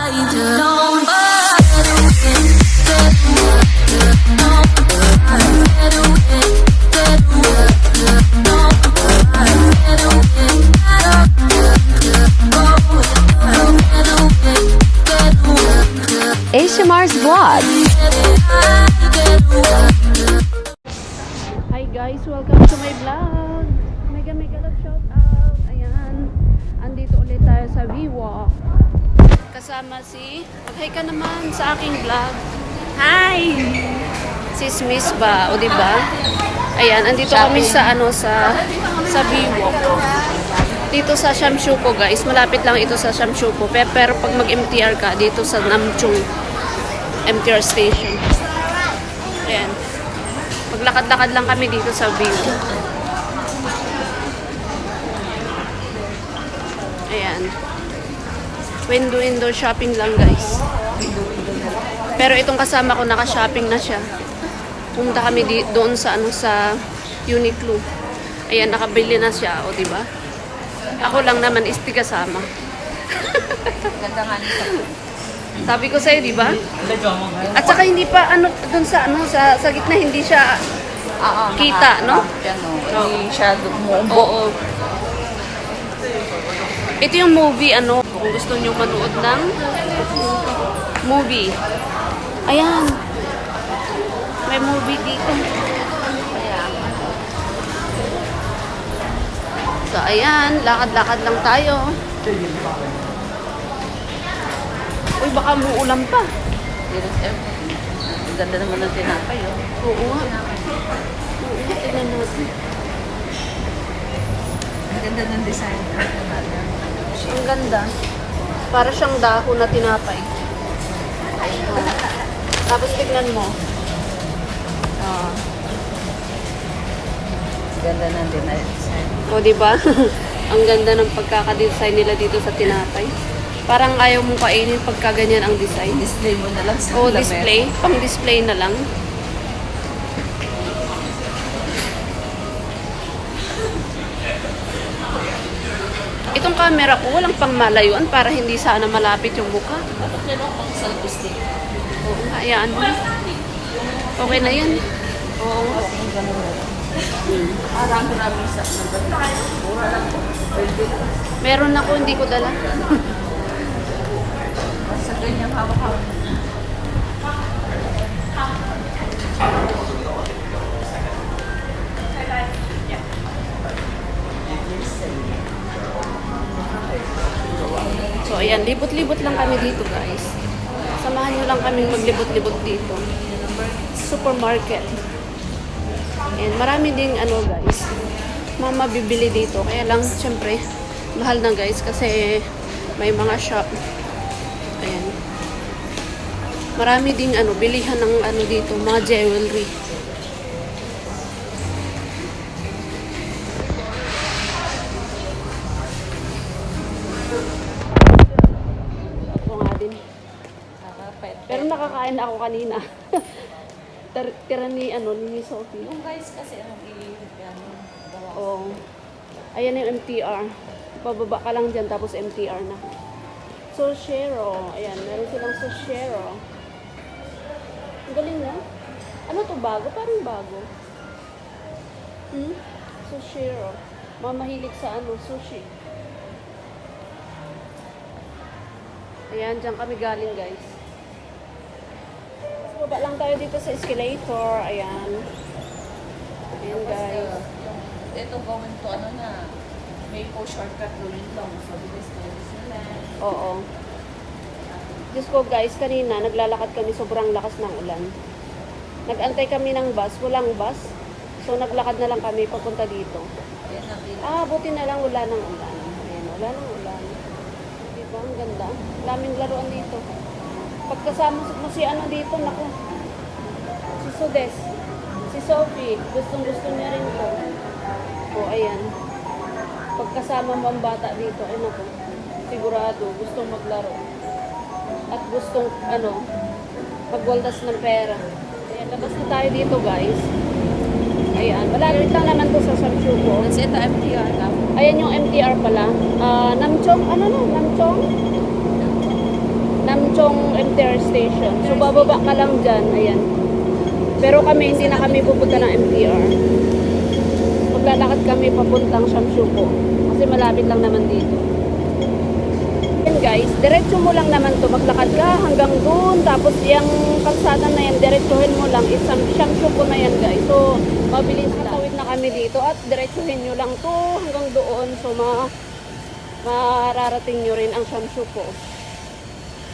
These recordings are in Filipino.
Asia Mars Vlog. Hi guys, welcome to my vlog. Mega love shout out. Ayan, andito ulit tayo sa V-Walk. Kasama si, mag-hi ka naman sa aking vlog. Hi! Sis Miss ba? O diba? Ayan, andito kami sa sa V-Walk. Dito sa Shamshuko guys, malapit lang ito sa Shamshuko. Pero pag mag-MTR ka, dito sa Namchung MTR station. Ayan. Maglakad-lakad lang kami dito sa view. Ayan. Window shopping lang guys. Pero itong kasama ko naka-shopping na siya. Punta kami doon sa sa Uniqlo. Ayan, nakabili na siya, o di ba? Ako lang naman is di kasama. Ganda nga nito. Sabi ko sa'yo, di ba? At saka hindi pa doon sa gitna hindi siya kita, no? Hindi siya umuumbo. Oo. Ito yung movie, kung gusto niyo manood ng movie. Ayan. May movie dito. Ayan. So, ayan. Lakad-lakad lang tayo. Uy, baka muulan pa. Ang ganda naman ng tinapay, oh. Oo nga. Oo, tingnan natin. Ang ganda ng design. Ang ganda. Para siyang dahon na tinapay. Tapos tignan mo. Ganda ng design. O, diba? Ang ganda ng pagkakadesign nila dito sa tinapay. Parang ayaw mong kainin pagka ganyan ang design. Display mo na lang sa O, lamin. display. Pang-display na lang. Itong camera ko, walang pangmalayuan para hindi sana malapit yung mukha. Bakit yan ako pang selfie stick? Oo, hayaan mo. Okay na yan. Oo. Ang ganda na. Marami sa mura lang po. Meron ako, hindi ko dala. Sa ganyang hawak-hawak. So, ayan, libot-libot lang kami dito, guys. Samahan nyo lang kami maglibot-libot dito. Supermarket. And marami ding, guys, mabibili dito. Kaya lang, syempre, mahal na, guys, kasi may mga shop. Ayan. Marami ding, bilihan ng, dito, mga jewelry. Pero nakakain na ako kanina. Tira ni Sophie. Yung guys kasi ang ilihip yan. Oo. Ayan yung MTR. Bababa ka lang dyan tapos MTR na. Soshero. Ayan, meron silang Soshero. Ang galing na. Ano to, bago? Parang bago. Soshero. Mamahilig sa sushi. Ayan, dyan kami galing guys. Baba lang tayo dito sa escalator. Ayan. Ayan guys. Ito going to may po shortcut rolling lang. So, bilis nila. Oo. Diyos ko guys, kanina naglalakad kami sobrang lakas ng ulan. Nag-antay kami ng bus. Walang bus. So, naglakad na lang kami papunta dito. Buti na lang wala ng ulan. Ayan, wala ng ulan. Diba? Ang ganda. Daming laruan dito. Pagkasama mo si dito, naku. Si Sudes. Si Sophie. Gustong-gusto niya rin ko. O, ayan. Pagkasama mo ang bata dito, ay naku. Sigurado, gustong maglaro. At gustong, magwaldas ng pera. Ayan, labas na tayo dito, guys. Ayan, malapit lang naman to sa Shamshuko. Kasi ito MTR ka. Ayan yung MTR pala. Namchong, Namchong? Husong MTR station. So bababa ka lang dyan, ayan. Pero kami, hindi na kami pupunta ng MTR. Maglalakad kami papuntang Shamshupo. Kasi malapit lang naman dito. Yan guys, diretso mo lang naman to. Maglakad ka hanggang doon. Tapos yung kalsada na yan, diretsuhin mo lang. Isang Shamshupo na yan guys. So, mabilis lang. Tawid na kami dito at diretsuhin nyo lang to hanggang doon. So, mararating nyo rin ang Shamshupo.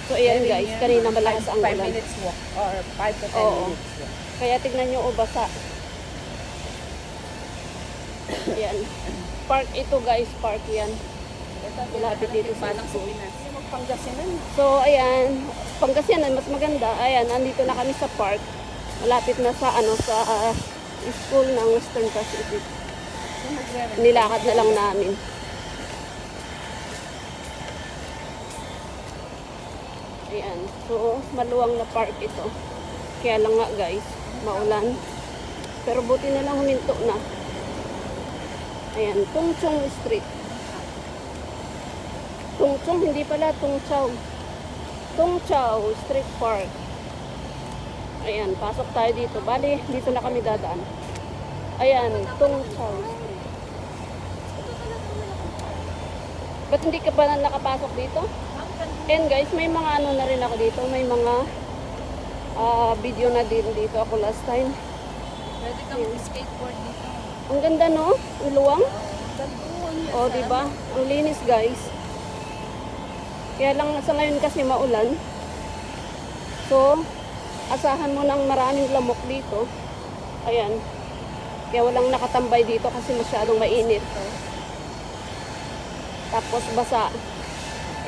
So, ayan guys, kanina malakas ang 5 ulan. minutes walk or 5 to 10 Oo. minutes walk. Kaya tignan nyo, basa. Yan. Park ito guys, park yan. Malapit dito sa Palang sa school. Pinas. Pangasinan. So, ayan. Pangasinan, mas maganda. Ayan, andito na kami sa park. Malapit na sa, school ng Western Pacific. Nilakad na lang namin. Ayan. So, maluwang na park ito. Kaya lang nga guys, maulan. Pero buti na lang huminto na. Ayan, Tungchong Street. Tungchong, hindi pala Tungchaw. Tungchaw Street Park. Ayan, pasok tayo dito. Bali, dito na kami dadaan. Ayan, Tungchaw Street. Ba't hindi ka pa nakapasok dito? Ayan guys, may mga ano na rin ako dito. May mga video na din dito ako last time. Pwede kang skateboard dito. Ang ganda no? Ang luwang. Gandun. O, diba? Ang linis guys. Kaya lang sa ngayon kasi maulan. So, asahan mo ng maraming lamok dito. Ayan. Kaya walang nakatambay dito kasi masyadong mainit. Tapos basa.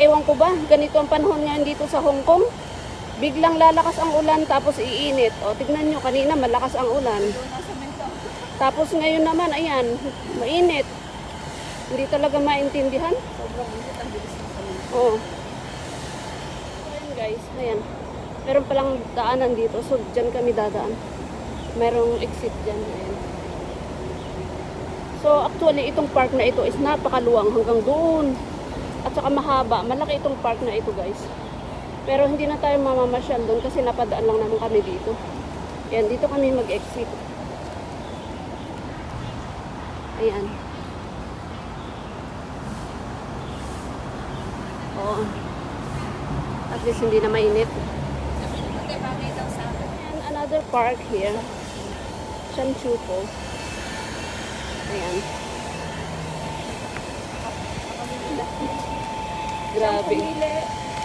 Ewan ko ba, ganito ang panahon ngayon dito sa Hong Kong. Biglang lalakas ang ulan tapos iinit. O, tignan nyo, kanina malakas ang ulan. Tapos ngayon naman, ayan, mainit. Hindi talaga maintindihan. Sobrang init. Ang bilis ng kami. Oo. So, ayan guys, ayan. Meron palang daanan dito. So, dyan kami dadaan. Merong exit dyan. Ayan. So, actually, itong park na ito is napakaluwang hanggang doon. At saka mahaba. Malaki itong park na ito guys. Pero hindi na tayo mamamasyal doon kasi napadaan lang naman kami dito. Ayan, dito kami mag-exit. Ayan. Oo. At least hindi na mainit. Ate, bagay daw sa akin. And another park here. Shamshupo. Ayan. Grabe.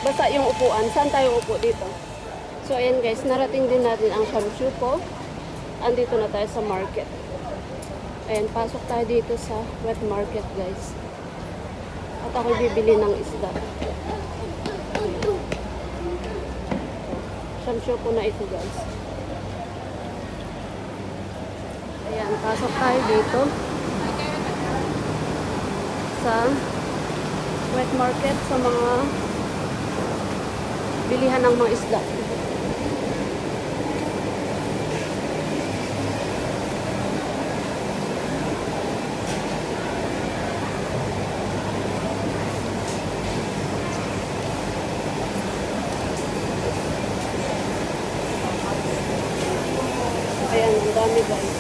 Basta yung upuan. Saan tayo upo dito? So, ayan guys. Narating din natin ang Shamshupo. Andito na tayo sa market. Ayan, pasok tayo dito sa wet market guys. At ako bibili ng isda. Shamshupo na ito guys. Ayan, pasok tayo dito sa wet market sa mga bilihan ng mga isda. Ayan, ang dami guys.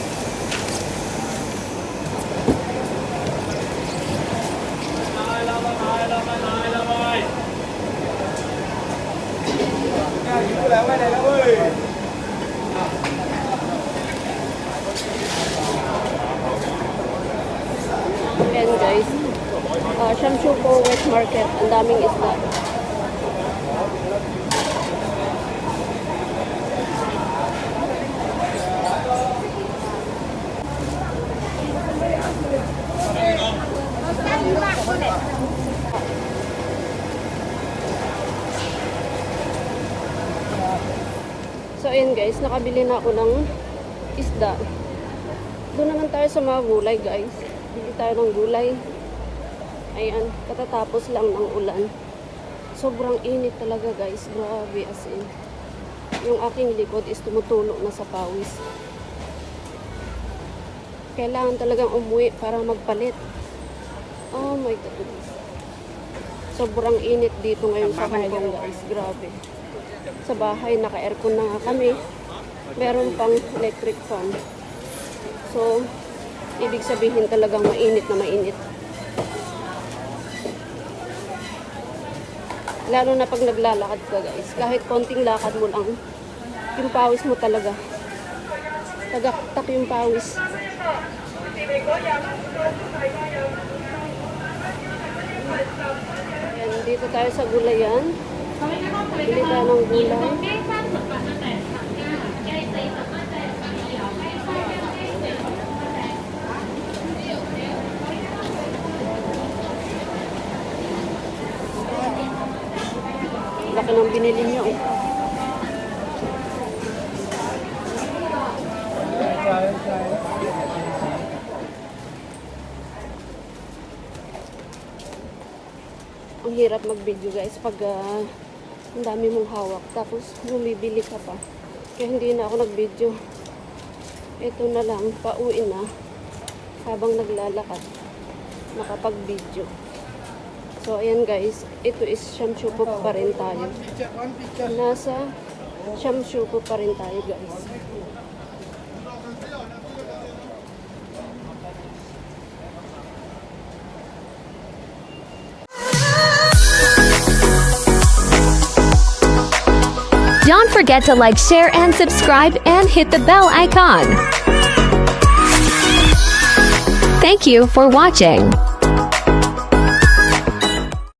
Ayan guys. Shamshupo wet market. Ang daming isda. So ayan guys, nakabili na ako ng isda. Doon naman tayo sa mga gulay guys. Bili tayo ng gulay. Ayan, katatapos lang ng ulan. Sobrang init talaga guys. Grabe as in. Yung aking likod is tumutulo na sa pawis. Kailangan talagang umuwi para magpalit. Oh my goodness. Sobrang init dito ngayon sa Hong Kong, guys. Grabe. Sa bahay, naka-aircon na nga kami. Meron pang electric fan. So, ibig sabihin talagang mainit na mainit. Lalo na pag naglalakad ka, guys. Kahit konting lakad mo lang, yung pawis mo talaga. Tagaktak yung pawis. Yan, dito tayo sa gulayan. Bili tayo ng gulay. Laki ng binili niyo. Ang hirap mag-video, guys, pag ang dami mong hawak tapos bumibili ka pa. Kaya hindi na ako nag-video. Ito na lang, pauwi na habang naglalakad nakapag-video. So ayan, guys, ito is Shamshupo pa rin tayo. Nasa Shamshupo pa rin tayo, guys. Don't forget to like, share, and subscribe, and hit the bell icon. Thank you for watching.